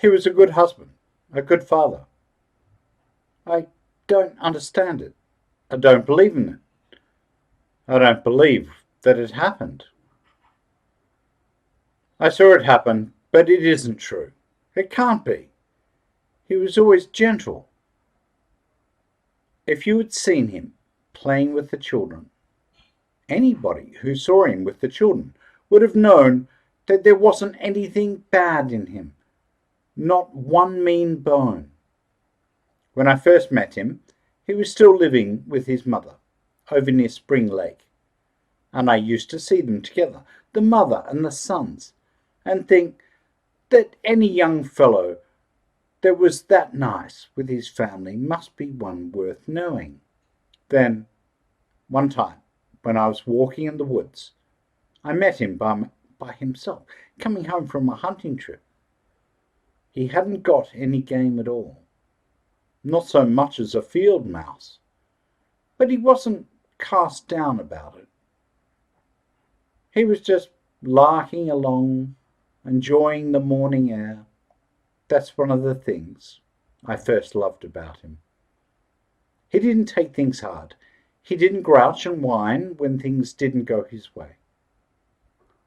He was a good husband, a good father. I don't understand it. I don't believe in it. I don't believe that it happened. I saw it happen, but it isn't true. It can't be. He was always gentle. If you had seen him playing with the children, anybody who saw him with the children would have known that there wasn't anything bad in him, not one mean bone. When I first met him, he was still living with his mother over near Spring Lake, and I used to see them together, the mother and the sons, and think that any young fellow that was that nice with his family must be one worth knowing. Then, one time, when I was walking in the woods, I met him by himself, coming home from a hunting trip. He hadn't got any game at all, not so much as a field mouse, but he wasn't cast down about it. He was just larking along, enjoying the morning air. That's one of the things I first loved about him. He didn't take things hard. He didn't grouch and whine when things didn't go his way.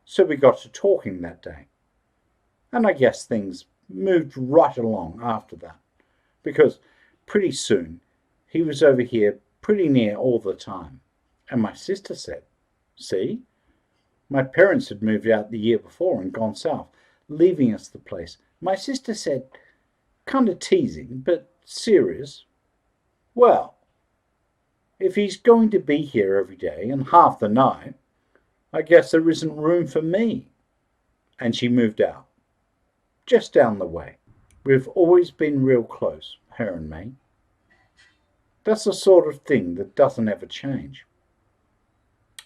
So we got to talking that day, and I guess things moved right along after that, because pretty soon he was over here pretty near all the time. And my sister said, "See, my parents had moved out the year before and gone south, leaving us the place." My sister said, kind of teasing, but serious, "Well, if he's going to be here every day and half the night, I guess there isn't room for me." And she moved out, just down the way. We've always been real close, her and me. That's the sort of thing that doesn't ever change.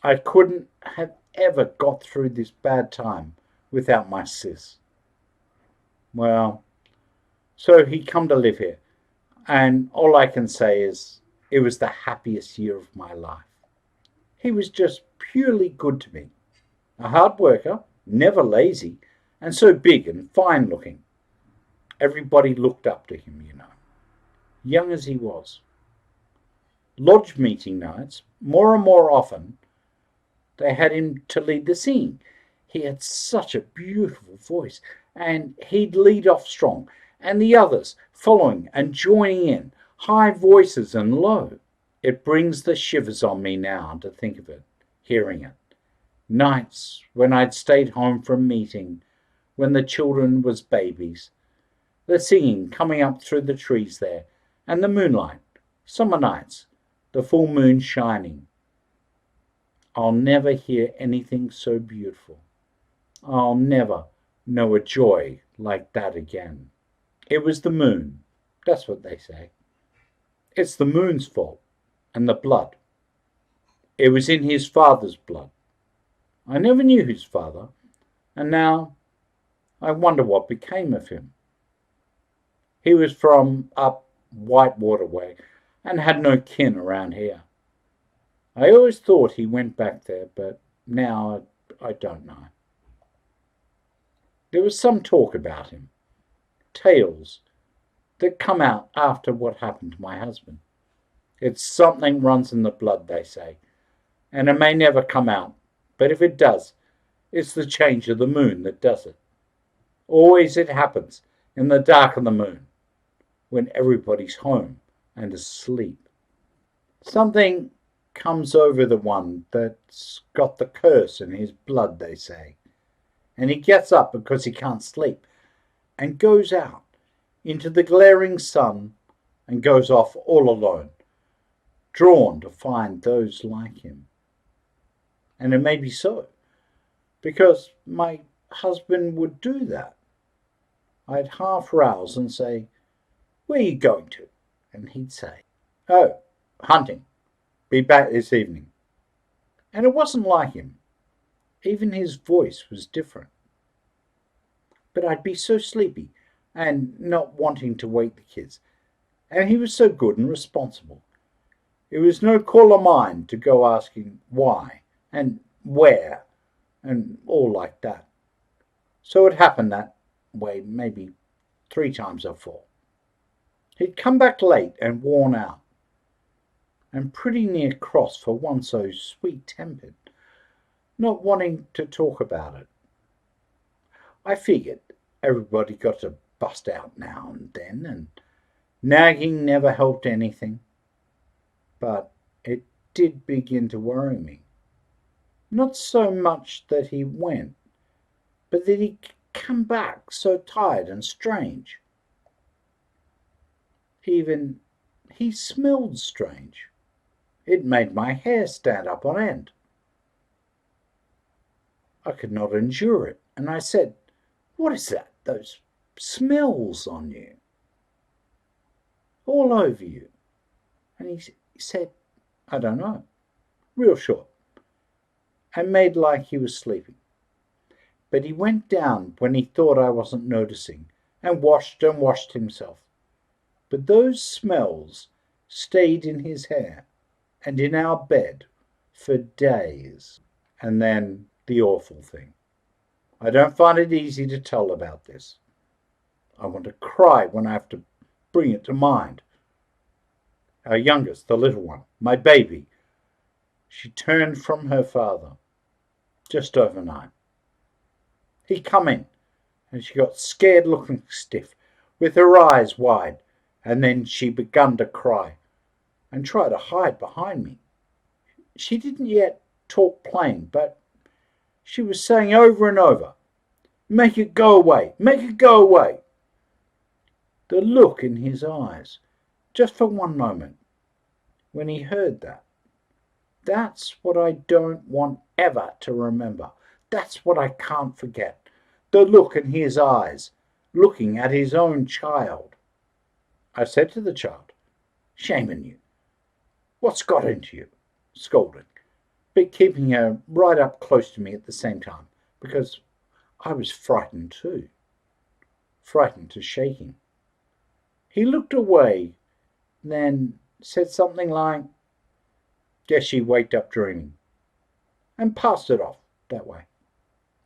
I couldn't have ever got through this bad time without my sis. Well, so he come to live here, and all I can say is it was the happiest year of my life. He was just purely good to me. A hard worker, never lazy, and so big and fine looking. Everybody looked up to him, young as he was. Lodge meeting nights, more and more often, they had him to lead the singing. He had such a beautiful voice, and he'd lead off strong, and the others following and joining in, high voices and low. It brings the shivers on me now to think of it, hearing it. Nights when I'd stayed home from meeting, when the children was babies, the singing coming up through the trees there, and the moonlight, summer nights, the full moon shining. I'll never hear anything so beautiful. I'll never know a joy like that again. It was the moon, that's what they say. It's the moon's fault, and the blood. It was in his father's blood. I never knew his father, and now I wonder what became of him. He was from up Whitewater way and had no kin around here. I always thought he went back there, but now I don't know. There was some talk about him, tales that come out after what happened to my husband. It's something runs in the blood, they say, and it may never come out, but if it does, it's the change of the moon that does it. Always it happens in the dark of the moon, when everybody's home and asleep. Something comes over the one that's got the curse in his blood, they say, and he gets up because he can't sleep and goes out into the glaring sun and goes off all alone, drawn to find those like him. And it may be so, because my husband would do that. I'd half rouse and say, "Where are you going to?" And he'd say, "Oh, hunting. Be back this evening." And it wasn't like him. Even his voice was different. But I'd be so sleepy and not wanting to wake the kids. And he was so good and responsible. It was no call of mine to go asking why and where and all like that. So it happened that way maybe 3 times or 4. He'd come back late and worn out, and pretty near cross for one so sweet-tempered, not wanting to talk about it. I figured everybody got to bust out now and then, and nagging never helped anything. But it did begin to worry me. Not so much that he went, but that he come back so tired and strange. Even he smelled strange. It made my hair stand up on end. I could not endure it, and I said, "What is that? Those smells on you? All over you?" And he said, "I don't know," real short, and made like he was sleeping. But he went down when he thought I wasn't noticing, and washed himself. But those smells stayed in his hair and in our bed for days. And then the awful thing. I don't find it easy to tell about this. I want to cry when I have to bring it to mind. Our youngest, the little one, my baby, she turned from her father just overnight. He come in, and she got scared looking stiff, with her eyes wide, and then she begun to cry, and try to hide behind me. She didn't yet talk plain, but she was saying over and over, "Make it go away, make it go away." The look in his eyes, just for one moment, when he heard that, that's what I don't want ever to remember. That's what I can't forget. The look in his eyes, looking at his own child. I said to the child, "Shame on you. What's got into you?" Scolding, but keeping her right up close to me at the same time, because I was frightened too. Frightened to shaking. He looked away, then said something like, "Guess she waked up dreaming," and passed it off that way.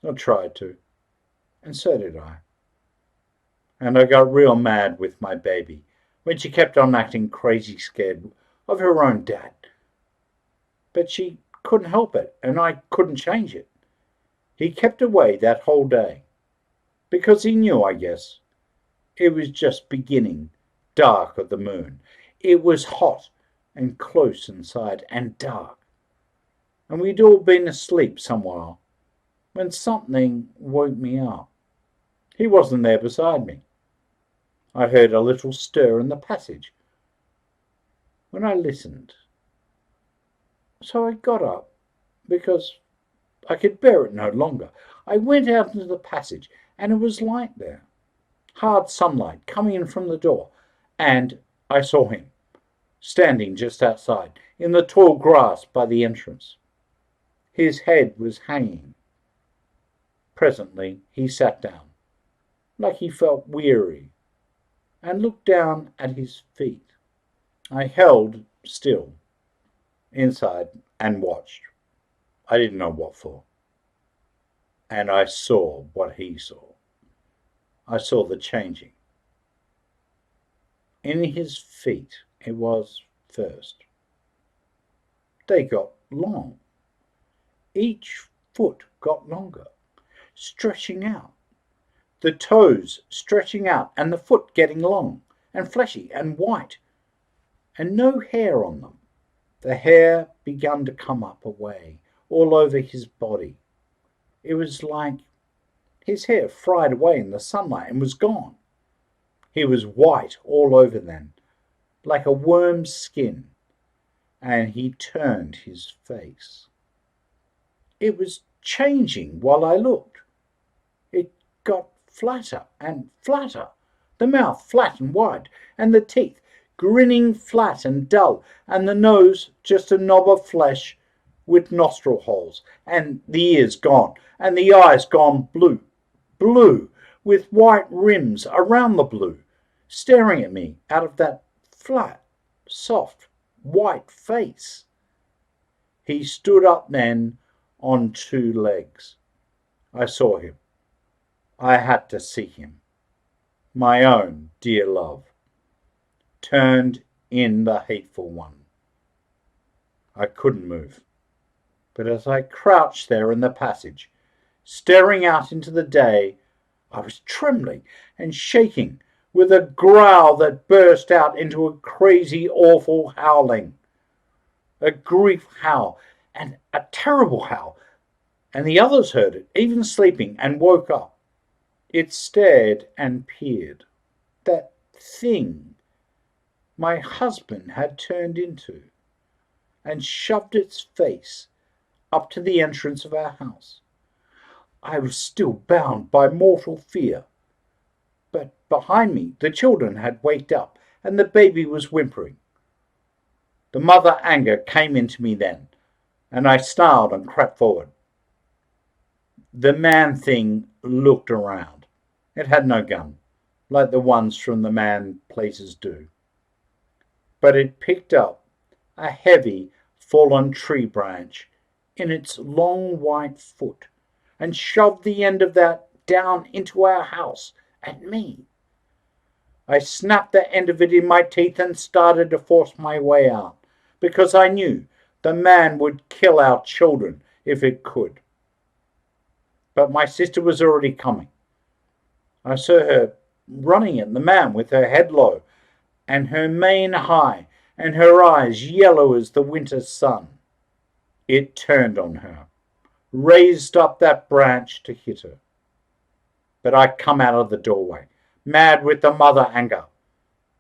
I tried to, and so did I. And I got real mad with my baby when she kept on acting crazy scared of her own dad. But she couldn't help it, and I couldn't change it. He kept away that whole day, because he knew, I guess, it was just beginning dark of the moon. It was hot and close inside and dark, and we'd all been asleep somewhere when something woke me up. He wasn't there beside me. I heard a little stir in the passage when I listened. So I got up, because I could bear it no longer. I went out into the passage, and it was light there. Hard sunlight coming in from the door, and I saw him, standing just outside, in the tall grass by the entrance. His head was hanging. Presently he sat down, like he felt weary, and looked down at his feet. I held still, inside, and watched. I didn't know what for. And I saw what he saw. I saw the changing. In his feet it was first. They got long. Each foot got longer, stretching out. The toes stretching out, and the foot getting long and fleshy and white, and no hair on them. The hair began to come up away all over his body. It was like his hair fried away in the sunlight and was gone. He was white all over then, like a worm's skin, and he turned his face. It was changing while I looked. It got flatter and flatter, the mouth flat and wide, and the teeth grinning flat and dull, and the nose just a knob of flesh with nostril holes, and the ears gone, and the eyes gone blue, with white rims around the blue, staring at me out of that flat, soft, white face. He stood up then on 2 legs. I saw him. I had to see him. my own dear love, turned in the hateful one. I couldn't move, but as I crouched there in the passage, staring out into the day, I was trembling and shaking with a growl that burst out into a crazy, awful howling. A grief howl, and a terrible howl, and the others heard it, even sleeping, and woke up. It stared and peered. That thing my husband had turned into, and shoved its face up to the entrance of our house. I was still bound by mortal fear, but behind me the children had waked up, and the baby was whimpering. The mother anger came into me then, and I snarled and crept forward. The man thing looked around. It had no gun, like the ones from the man places do, but it picked up a heavy fallen tree branch in its long white foot and shoved the end of that down into our house at me. I snapped the end of it in my teeth and started to force my way out, because I knew the man would kill our children if it could. But my sister was already coming. I saw her running at the man with her head low and her mane high and her eyes yellow as the winter sun. It turned on her, raised up that branch to hit her. But I come out of the doorway, mad with the mother anger,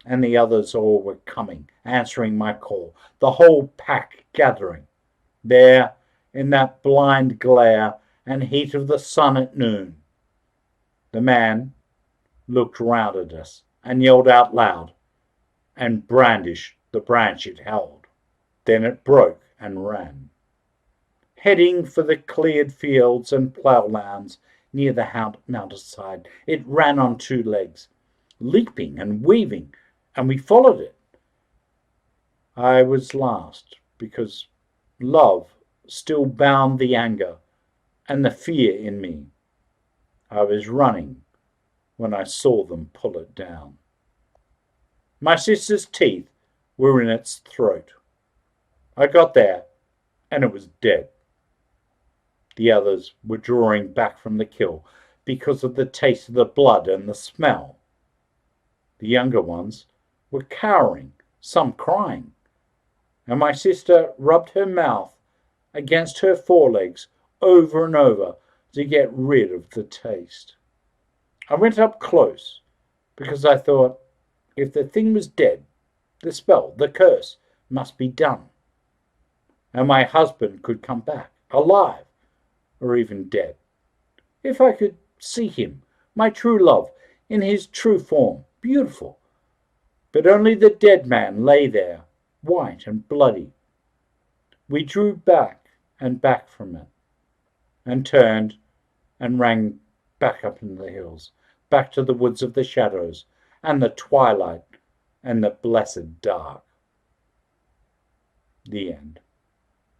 and the others all were coming, answering my call, the whole pack gathering. There, in that blind glare and heat of the sun at noon, the man looked round at us and yelled out loud and brandished the branch it held. Then it broke and ran, heading for the cleared fields and ploughlands near the mountainside. It ran on two legs, leaping and weaving, and we followed it. I was last, because love still bound the anger and the fear in me. I was running when I saw them pull it down. My sister's teeth were in its throat. I got there, and it was dead. The others were drawing back from the kill because of the taste of the blood and the smell. The younger ones were cowering, some crying, and my sister rubbed her mouth against her forelegs over and over to get rid of the taste. I went up close because I thought, if the thing was dead, the spell, the curse, must be done, and my husband could come back, alive or even dead. If I could see him, my true love, in his true form, beautiful. But only the dead man lay there, white and bloody. We drew back and back from it, and turned and ran back up into the hills, back to the woods of the shadows, and the twilight, and the blessed dark. The end.